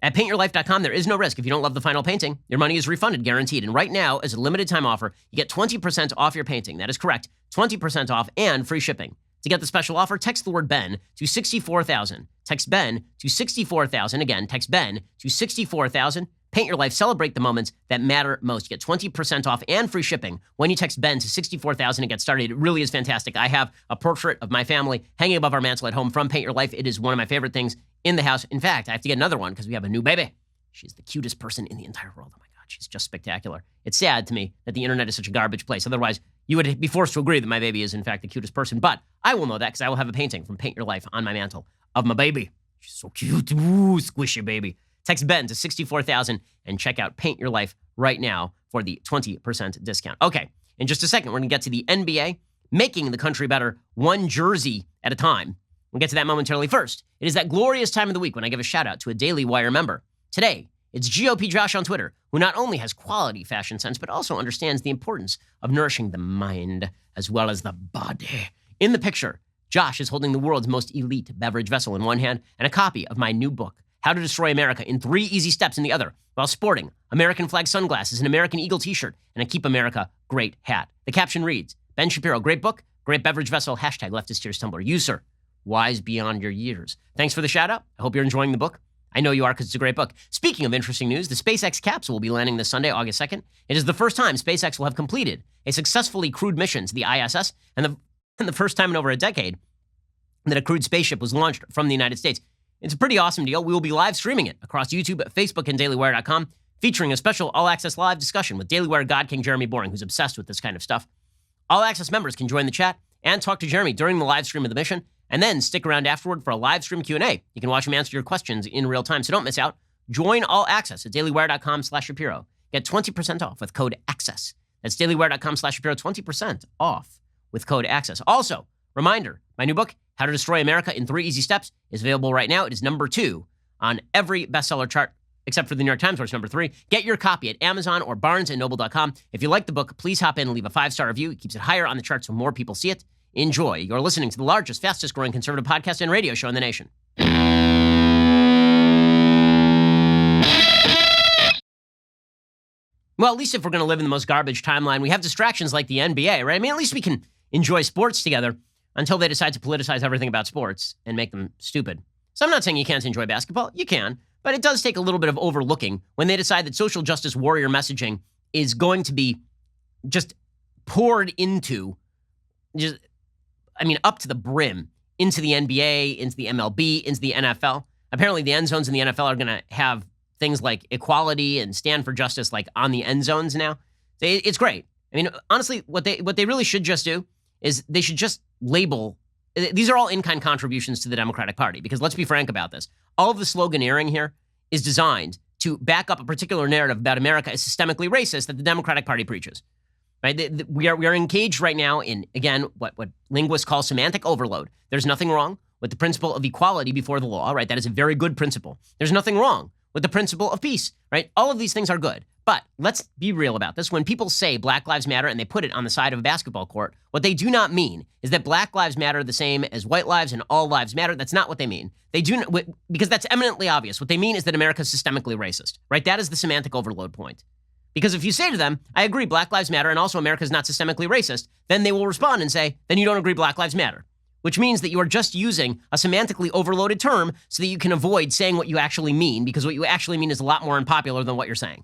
At paintyourlife.com, there is no risk. If you don't love the final painting, your money is refunded, guaranteed. And right now, as a limited time offer, you get 20% off your painting. That is correct, 20% off and free shipping. To get the special offer, text the word Ben to 64,000. Text Ben to 64,000. Again, text Ben to 64,000. Paint Your Life. Celebrate the moments that matter most. Get 20% off and free shipping when you text Ben to 64,000 and get started. It really is fantastic. I have a portrait of my family hanging above our mantle at home from Paint Your Life. It is one of my favorite things in the house. In fact, I have to get another one because we have a new baby. She's the cutest person in the entire world. Oh my God, she's just spectacular. It's sad to me that the internet is such a garbage place. Otherwise, you would be forced to agree that my baby is in fact the cutest person. But I will know that because I will have a painting from Paint Your Life on my mantle of my baby. She's so cute. Ooh, squishy baby. Text Ben to 64,000 and check out Paint Your Life right now for the 20% discount. Okay, in just a second, we're going to get to the NBA, making the country better one jersey at a time. We'll get to that momentarily. First, it is that glorious time of the week when I give a shout out to a Daily Wire member. Today, it's GOP Josh on Twitter, who not only has quality fashion sense, but also understands the importance of nourishing the mind as well as the body. In the picture, Josh is holding the world's most elite beverage vessel in one hand and a copy of my new book, How to Destroy America in 3 Easy Steps in the other, while sporting American flag sunglasses, an American Eagle t-shirt, and a Keep America Great hat. The caption reads, Ben Shapiro, great book, great beverage vessel, hashtag leftist tears tumbler. You, sir, wise beyond your years. Thanks for the shout out. I hope you're enjoying the book. I know you are because it's a great book. Speaking of interesting news, the SpaceX capsule will be landing this Sunday, August 2nd. It is the first time SpaceX will have completed a successfully crewed mission to the ISS and the first time in over a decade that a crewed spaceship was launched from the United States. It's a pretty awesome deal. We will be live streaming it across YouTube, Facebook, and dailywire.com, featuring a special all-access live discussion with Daily Wire God King Jeremy Boring, who's obsessed with this kind of stuff. All-access members can join the chat and talk to Jeremy during the live stream of the mission, and then stick around afterward for a live stream Q&A. You can watch him answer your questions in real time, so don't miss out. Join All Access at dailywire.com/Shapiro. Get 20% off with code ACCESS. That's dailywire.com/Shapiro, 20% off with code ACCESS. Also, reminder, my new book, How to Destroy America in 3 Easy Steps, is available right now. It is number 2 on every bestseller chart, except for the New York Times, where it's number 3. Get your copy at Amazon or barnesandnoble.com. If you like the book, please hop in and leave a 5-star review. It keeps it higher on the chart so more people see it. Enjoy. You're listening to the largest, fastest-growing conservative podcast and radio show in the nation. Well, at least if we're going to live in the most garbage timeline, we have distractions like the NBA, right? I mean, at least we can enjoy sports together until they decide to politicize everything about sports and make them stupid. So I'm not saying you can't enjoy basketball. You can. But it does take a little bit of overlooking when they decide that social justice warrior messaging is going to be just poured into, up to the brim, into the NBA, into the MLB, into the NFL. Apparently the end zones in the NFL are going to have things like equality and stand for justice like on the end zones now. It's great. I mean, honestly, what they really should just do is they should just label, these are all in-kind contributions to the Democratic Party, because let's be frank about this. All of the sloganeering here is designed to back up a particular narrative about America as systemically racist that the Democratic Party preaches. Right? We are engaged right now in, again, what linguists call semantic overload. There's nothing wrong with the principle of equality before the law, right? That is a very good principle. There's nothing wrong with the principle of peace, right? All of these things are good. But let's be real about this. When people say Black Lives Matter and they put it on the side of a basketball court, what they do not mean is that Black lives matter the same as white lives and all lives matter. That's not what they mean. They do not, because that's eminently obvious. What they mean is that America is systemically racist, right? That is the semantic overload point. Because if you say to them, I agree, Black lives matter, and also America is not systemically racist, then they will respond and say, then you don't agree Black lives matter. Which means that you are just using a semantically overloaded term so that you can avoid saying what you actually mean, because what you actually mean is a lot more unpopular than what you're saying.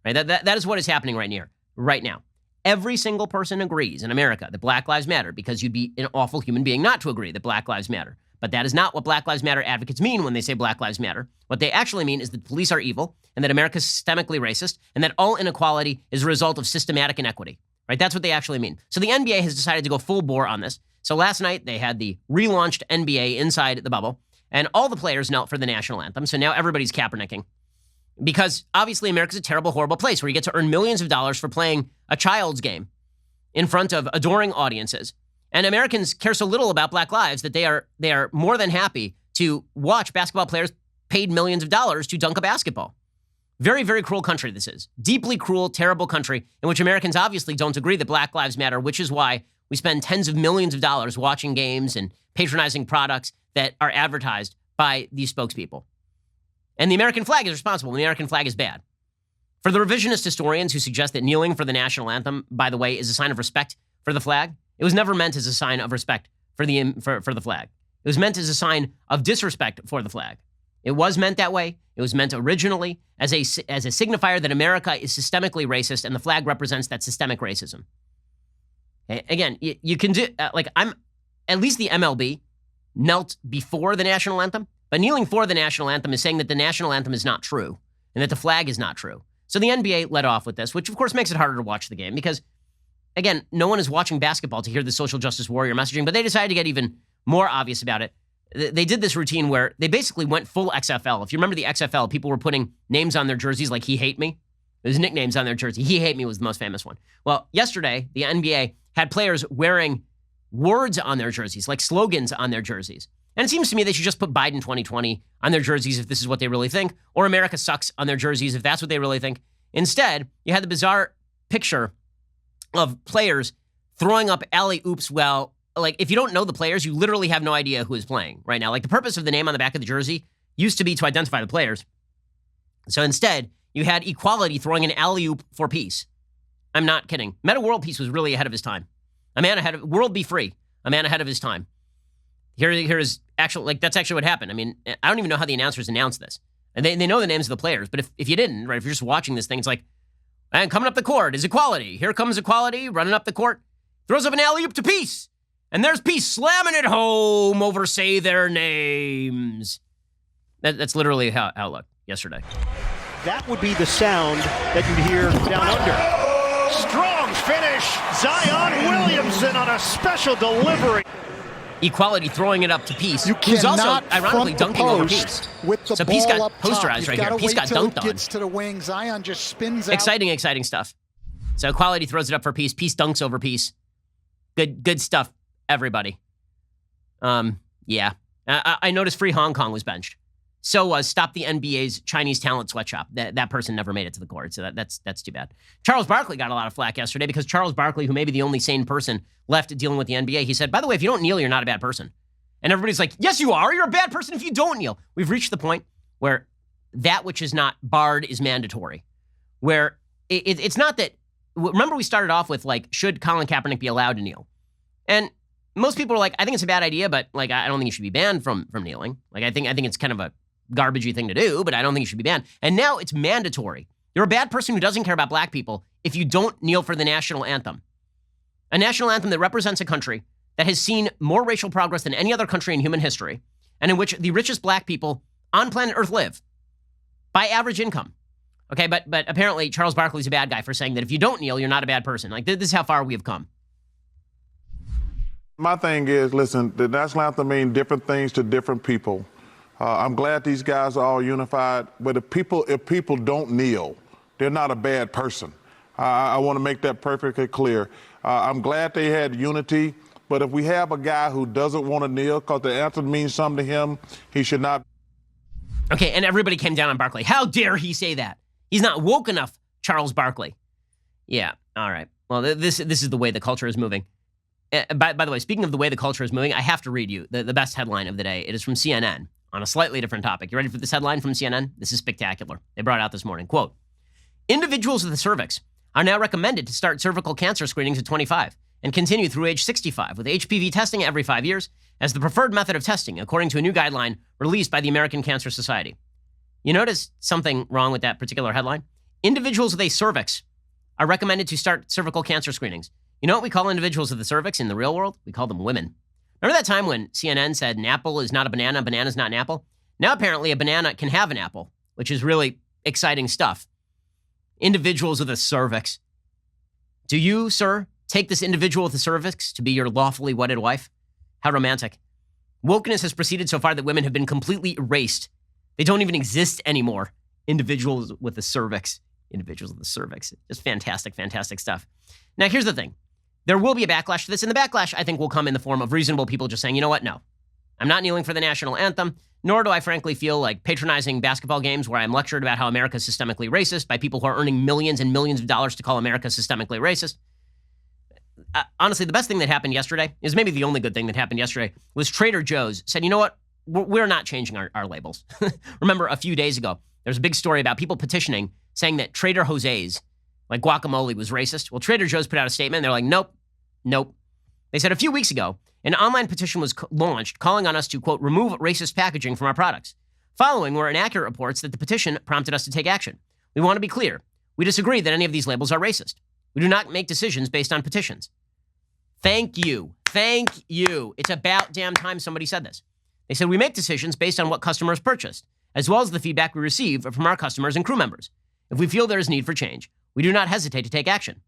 Right? That is what is happening right now. Every single person agrees in America that Black lives matter, because you'd be an awful human being not to agree that Black lives matter. But that is not what Black Lives Matter advocates mean when they say Black Lives Matter. What they actually mean is that police are evil, and that America is systemically racist, and that all inequality is a result of systematic inequity. Right? That's what they actually mean. So the NBA has decided to go full bore on this. So last night, they had the relaunched NBA inside the bubble, and all the players knelt for the national anthem. So now everybody's Kaepernicking. Because obviously America's a terrible, horrible place where you get to earn millions of dollars for playing a child's game in front of adoring audiences. And Americans care so little about Black lives that they are more than happy to watch basketball players paid millions of dollars to dunk a basketball. Very, very cruel country this is. Deeply cruel, terrible country in which Americans obviously don't agree that Black lives matter, which is why we spend tens of millions of dollars watching games and patronizing products that are advertised by these spokespeople. And the American flag is responsible. The American flag is bad. For the revisionist historians who suggest that kneeling for the national anthem, by the way, is a sign of respect for the flag, it was never meant as a sign of respect for the flag. It was meant as a sign of disrespect for the flag. It was meant that way. It was meant originally as a signifier that America is systemically racist, and the flag represents that systemic racism. Again, you can do, at least the MLB knelt before the national anthem, but kneeling for the national anthem is saying that the national anthem is not true and that the flag is not true. So the NBA led off with this, which of course makes it harder to watch the game because, again, no one is watching basketball to hear the social justice warrior messaging, but they decided to get even more obvious about it. They did this routine where they basically went full XFL. If you remember the XFL, people were putting names on their jerseys like He Hate Me. There's nicknames on their jersey. He Hate Me was the most famous one. Well, yesterday, the NBA had players wearing words on their jerseys, like slogans on their jerseys. And it seems to me they should just put Biden 2020 on their jerseys if this is what they really think, or America sucks on their jerseys if that's what they really think. Instead, you had the bizarre picture of players throwing up alley-oops. Well, like, if you don't know the players, you literally have no idea who is playing right now. Like, the purpose of the name on the back of the jersey used to be to identify the players. So instead, you had equality throwing an alley-oop for peace. I'm not kidding. Meta World Peace was really ahead of his time. World Be Free, a man ahead of his time. Here is actually, that's actually what happened. I mean, I don't even know how the announcers announced this. And they know the names of the players, but if you didn't, right, if you're just watching this thing, it's like, and coming up the court is equality. Here comes equality, running up the court, throws up an alley-oop to peace. And there's peace slamming it home over say their names. That's literally how it looked yesterday. That would be the sound that you'd hear down under. strong finish. Zion Williamson on a special delivery. Equality throwing it up to Peace, You who's also cannot ironically front the dunking over post Peace. with the So Peace ball got up top. posterized You've right gotta here. Peace wait got till it dunked on. gets to the wing. Zion just spins out. Exciting stuff. So Equality throws it up for Peace. Peace dunks over Peace. Good stuff, everybody. Yeah. I noticed Free Hong Kong was benched. So was Stop the NBA's Chinese Talent Sweatshop. That person never made it to the court, so that's too bad. Charles Barkley got a lot of flack yesterday because Charles Barkley, who may be the only sane person left dealing with the NBA, he said, by the way, if you don't kneel, you're not a bad person. And everybody's like, yes, you are. You're a bad person if you don't kneel. We've reached the point where that which is not barred is mandatory. Where it's not that, remember we started off with like, should Colin Kaepernick be allowed to kneel? And most people are like, I think it's a bad idea, but like, I don't think he should be banned from kneeling. Like, I think it's kind of a garbagey thing to do, but I don't think he should be banned. And now it's mandatory. You're a bad person who doesn't care about black people if you don't kneel for the national anthem. A national anthem that represents a country that has seen more racial progress than any other country in human history, and in which the richest black people on planet Earth live by average income. Okay, but apparently Charles Barkley's a bad guy for saying that if you don't kneel, you're not a bad person. Like, this is how far we have come. My thing is, listen, the national anthem means different things to different people. I'm glad these guys are all unified, but if people don't kneel, they're not a bad person. I want to make that perfectly clear. I'm glad they had unity, but if we have a guy who doesn't want to kneel because the anthem means something to him, he should not. Okay, and everybody came down on Barkley. How dare he say that? He's not woke enough, Charles Barkley. Yeah, all right. Well, this is the way the culture is moving. By the way, speaking of the way the culture is moving, I have to read you the best headline of the day. It is from CNN on a slightly different topic. You ready for this headline from CNN? This is spectacular. They brought it out this morning. Quote, individuals with the cervix are now recommended to start cervical cancer screenings at 25 and continue through age 65 with HPV testing every 5 years as the preferred method of testing, according to a new guideline released by the American Cancer Society. You notice something wrong with that particular headline? Individuals with a cervix are recommended to start cervical cancer screenings. You know what we call individuals with the cervix in the real world? We call them women. Remember that time when CNN said an apple is not a banana is not an apple? Now apparently a banana can have an apple, which is really exciting stuff. Individuals with a cervix. Do you, sir, take this individual with a cervix to be your lawfully wedded wife? How romantic. Wokeness has proceeded so far that women have been completely erased. They don't even exist anymore. Individuals with a cervix. Individuals with a cervix. Just fantastic, fantastic stuff. Now, here's the thing. There will be a backlash to this, and the backlash, I think, will come in the form of reasonable people just saying, you know what, no. I'm not kneeling for the national anthem, nor do I frankly feel like patronizing basketball games where I'm lectured about how America is systemically racist by people who are earning millions and millions of dollars to call America systemically racist. Honestly, the best thing that happened yesterday, is maybe the only good thing that happened yesterday, was Trader Joe's said, you know what, we're not changing our labels. Remember, a few days ago, there's a big story about people petitioning saying that Trader Jose's, like guacamole, was racist. Well, Trader Joe's put out a statement. They're like, nope. They said a few weeks ago, an online petition was launched calling on us to, quote, remove racist packaging from our products. Following were inaccurate reports that the petition prompted us to take action. We want to be clear. We disagree that any of these labels are racist. We do not make decisions based on petitions. Thank you. It's about damn time somebody said this. They said we make decisions based on what customers purchased, as well as the feedback we receive from our customers and crew members. If we feel there is need for change, we do not hesitate to take action.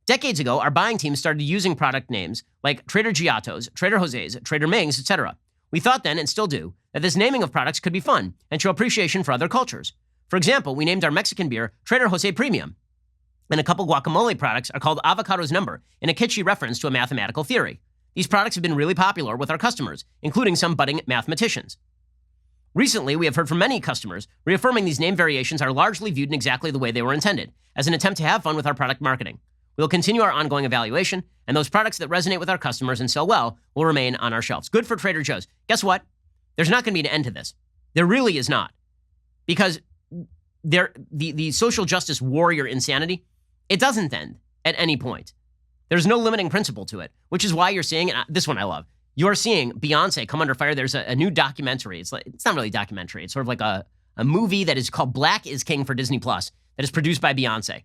Decades ago, our buying team started using product names like Trader Giotto's, Trader Jose's, Trader Ming's, etc. We thought then, and still do, that this naming of products could be fun and show appreciation for other cultures. For example, we named our Mexican beer Trader Jose Premium. And a couple guacamole products are called Avocado's Number, in a kitschy reference to a mathematical theory. These products have been really popular with our customers, including some budding mathematicians. Recently, we have heard from many customers reaffirming these name variations are largely viewed in exactly the way they were intended, as an attempt to have fun with our product marketing. We will continue our ongoing evaluation, and those products that resonate with our customers and sell well will remain on our shelves. Good for Trader Joe's. Guess what? There's not going to be an end to this. There really is not. Because the social justice warrior insanity, it doesn't end at any point. There's no limiting principle to it, which is why you're seeing, and this one I love, you're seeing Beyonce come under fire. There's a new documentary. It's not really a documentary. It's sort of like a movie that is called Black is King for Disney Plus that is produced by Beyonce.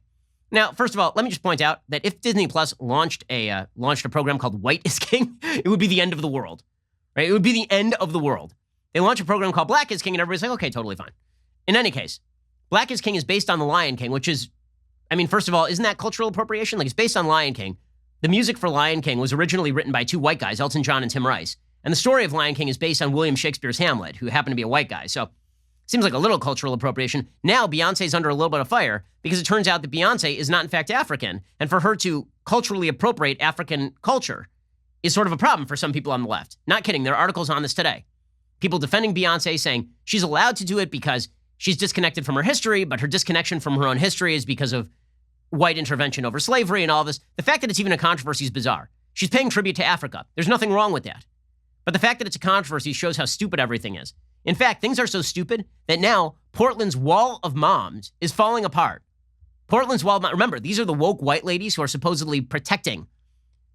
Now, first of all, let me just point out that if Disney Plus launched a program called White is King, it would be the end of the world, right? It would be the end of the world. They launch a program called Black is King, and everybody's like, okay, totally fine. In any case, Black is King is based on The Lion King, which is, I mean, first of all, isn't that cultural appropriation? Like, it's based on Lion King. The music for Lion King was originally written by two white guys, Elton John and Tim Rice. And the story of Lion King is based on William Shakespeare's Hamlet, who happened to be a white guy. So seems like a little cultural appropriation. Now Beyonce's under a little bit of fire because it turns out that Beyonce is not in fact African. And for her to culturally appropriate African culture is sort of a problem for some people on the left. Not kidding. There are articles on this today. People defending Beyonce saying she's allowed to do it because she's disconnected from her history, but her disconnection from her own history is because of white intervention over slavery and all this. The fact that it's even a controversy is bizarre. She's paying tribute to Africa. There's nothing wrong with that. But the fact that it's a controversy shows how stupid everything is. In fact, things are so stupid that now Portland's wall of moms is falling apart. Portland's wall of moms, remember, these are the woke white ladies who are supposedly protecting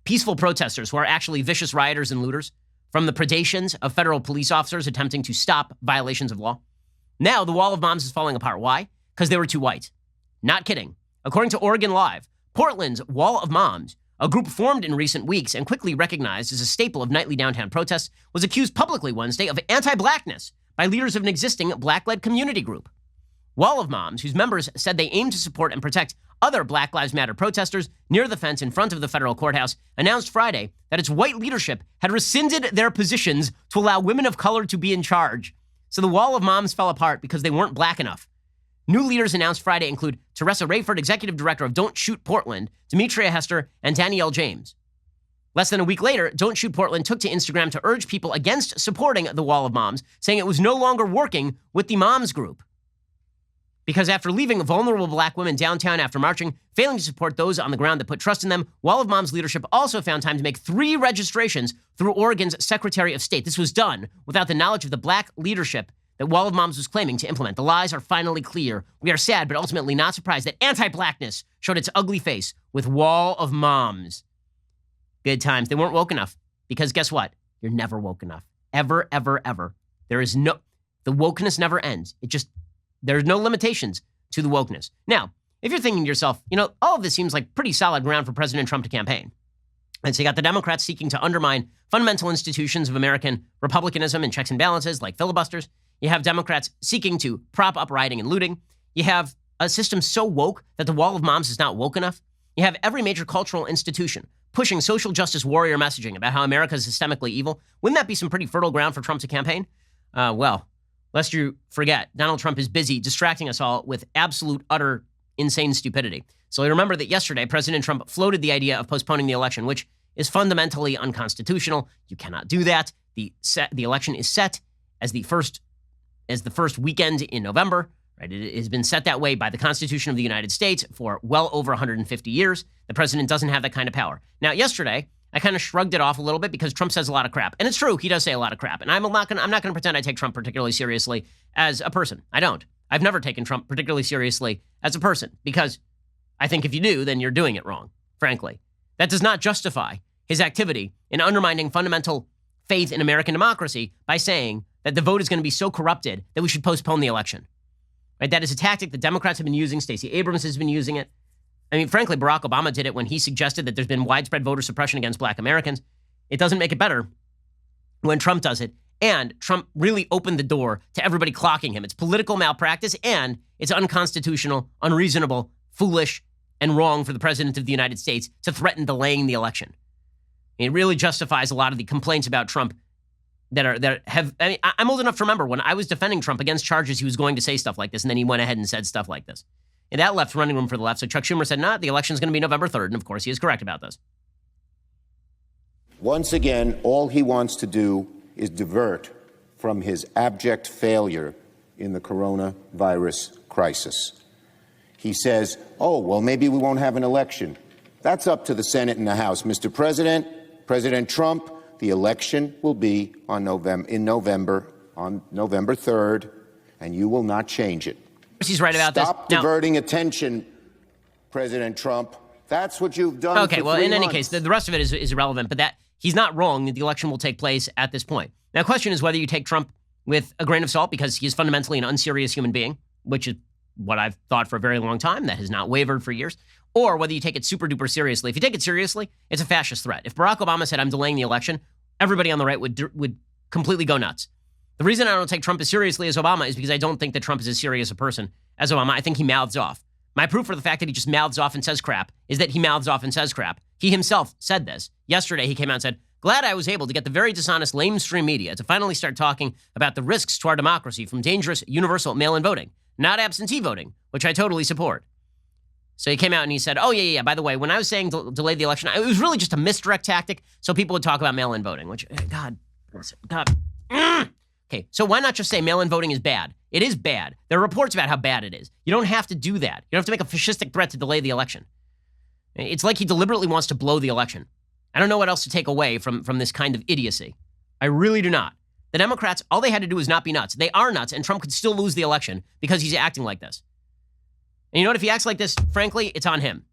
peaceful protesters who are actually vicious rioters and looters from the predations of federal police officers attempting to stop violations of law. Now the wall of moms is falling apart. Why? Because they were too white. Not kidding. According to Oregon Live, Portland's wall of moms, a group formed in recent weeks and quickly recognized as a staple of nightly downtown protests, was accused publicly Wednesday of anti-blackness by leaders of an existing black-led community group. Wall of Moms, whose members said they aim to support and protect other Black Lives Matter protesters near the fence in front of the federal courthouse, announced Friday that its white leadership had rescinded their positions to allow women of color to be in charge. So the Wall of Moms fell apart because they weren't black enough. New leaders announced Friday include Teresa Rayford, executive director of Don't Shoot Portland, Demetria Hester, and Danielle James. Less than a week later, Don't Shoot Portland took to Instagram to urge people against supporting the Wall of Moms, saying it was no longer working with the Moms group. Because after leaving vulnerable black women downtown after marching, failing to support those on the ground that put trust in them, Wall of Moms leadership also found time to make 3 registrations through Oregon's Secretary of State. This was done without the knowledge of the black leadership that Wall of Moms was claiming to implement. The lies are finally clear. We are sad, but ultimately not surprised that anti-blackness showed its ugly face with Wall of Moms. Good times. They weren't woke enough. Because guess what? You're never woke enough. Ever, ever, ever. The wokeness never ends. There's no limitations to the wokeness. Now, if you're thinking to yourself, all of this seems like pretty solid ground for President Trump to campaign. And so you got the Democrats seeking to undermine fundamental institutions of American republicanism and checks and balances like filibusters. You have Democrats seeking to prop up rioting and looting. You have a system so woke that the Wall of Moms is not woke enough. You have every major cultural institution pushing social justice warrior messaging about how America is systemically evil. Wouldn't that be some pretty fertile ground for Trump to campaign? Lest you forget, Donald Trump is busy distracting us all with absolute, utter, insane stupidity. So remember that yesterday, President Trump floated the idea of postponing the election, which is fundamentally unconstitutional. You cannot do that. The election is set as the first weekend in November. Right? It has been set that way by the Constitution of the United States for well over 150 years. The president doesn't have that kind of power. Now, yesterday, I kind of shrugged it off a little bit because Trump says a lot of crap. And it's true, he does say a lot of crap. And I'm not going to pretend I take Trump particularly seriously as a person. I don't. I've never taken Trump particularly seriously as a person because I think if you do, then you're doing it wrong, frankly. That does not justify his activity in undermining fundamental faith in American democracy by saying that the vote is going to be so corrupted that we should postpone the election. Right? That is a tactic that Democrats have been using. Stacey Abrams has been using it. I mean, frankly, Barack Obama did it when he suggested that there's been widespread voter suppression against black Americans. It doesn't make it better when Trump does it. And Trump really opened the door to everybody clocking him. It's political malpractice and it's unconstitutional, unreasonable, foolish, and wrong for the president of the United States to threaten delaying the election. It really justifies a lot of the complaints about Trump I'm old enough to remember when I was defending Trump against charges he was going to say stuff like this, and then he went ahead and said stuff like this. And that left running room for the left. So Chuck Schumer said, the election is going to be November 3rd. And of course, he is correct about this. Once again, all he wants to do is divert from his abject failure in the coronavirus crisis. He says, maybe we won't have an election. That's up to the Senate and the House. Mr. President, President Trump, the election will be on November 3rd, and you will not change it. He's right about this. Stop diverting attention, President Trump. That's what you've done. Okay, well, in any months. case, the rest of it is irrelevant, but that he's not wrong that the election will take place at this point. Now, the question is whether you take Trump with a grain of salt because he is fundamentally an unserious human being, which is what I've thought for a very long time. That has not wavered for years. Or whether you take it super duper seriously. If you take it seriously, it's a fascist threat. If Barack Obama said, I'm delaying the election, everybody on the right would completely go nuts. The reason I don't take Trump as seriously as Obama is because I don't think that Trump is as serious a person as Obama. I think he mouths off. My proof for the fact that he just mouths off and says crap is that he mouths off and says crap. He himself said this. Yesterday, he came out and said, glad I was able to get the very dishonest lamestream media to finally start talking about the risks to our democracy from dangerous universal mail-in voting, not absentee voting, which I totally support. So he came out and he said, oh, yeah, by the way, when I was saying delay the election, it was really just a misdirect tactic so people would talk about mail-in voting, which, God. Okay, so why not just say mail-in voting is bad? It is bad. There are reports about how bad it is. You don't have to do that. You don't have to make a fascistic threat to delay the election. It's like he deliberately wants to blow the election. I don't know what else to take away from this kind of idiocy. I really do not. The Democrats, all they had to do was not be nuts. They are nuts, and Trump could still lose the election because he's acting like this. And you know what? If he acts like this, frankly, it's on him.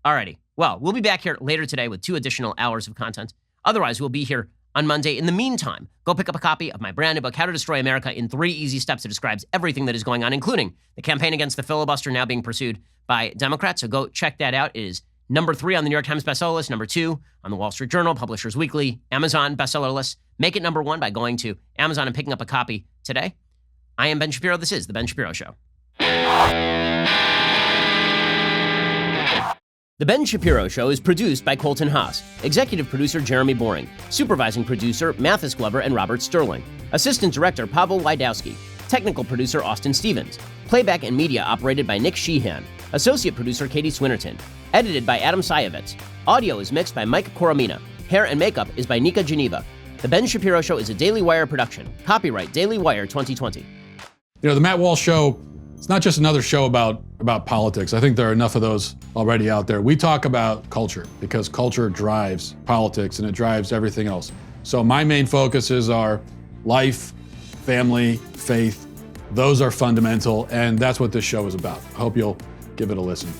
Alrighty. Well, we'll be back here later today with 2 additional hours of content. Otherwise, we'll be here on Monday. In the meantime, go pick up a copy of my brand new book, How to Destroy America in 3 Easy Steps. It describes everything that is going on, including the campaign against the filibuster now being pursued by Democrats. So go check that out. It is number 3 on the New York Times bestseller list, number 2 on the Wall Street Journal, Publishers Weekly, Amazon bestseller list. Make it number 1 by going to Amazon and picking up a copy today. I am Ben Shapiro. This is The Ben Shapiro Show. The Ben Shapiro Show is produced by Colton Haas, executive producer Jeremy Boring, supervising producer Mathis Glover and Robert Sterling, assistant director Pavel Wydowski, technical producer Austin Stevens, playback and media operated by Nick Sheehan, associate producer Katie Swinnerton, edited by Adam Sayevitz. Audio is mixed by Mike Coromina. Hair and makeup is by Nika Geneva. The Ben Shapiro Show is a Daily Wire production. Copyright Daily Wire 2020. You know, the Matt Walsh Show, it's not just another show about politics. I think there are enough of those already out there. We talk about culture because culture drives politics and it drives everything else. So my main focuses are life, family, faith. Those are fundamental, and that's what this show is about. I hope you'll give it a listen.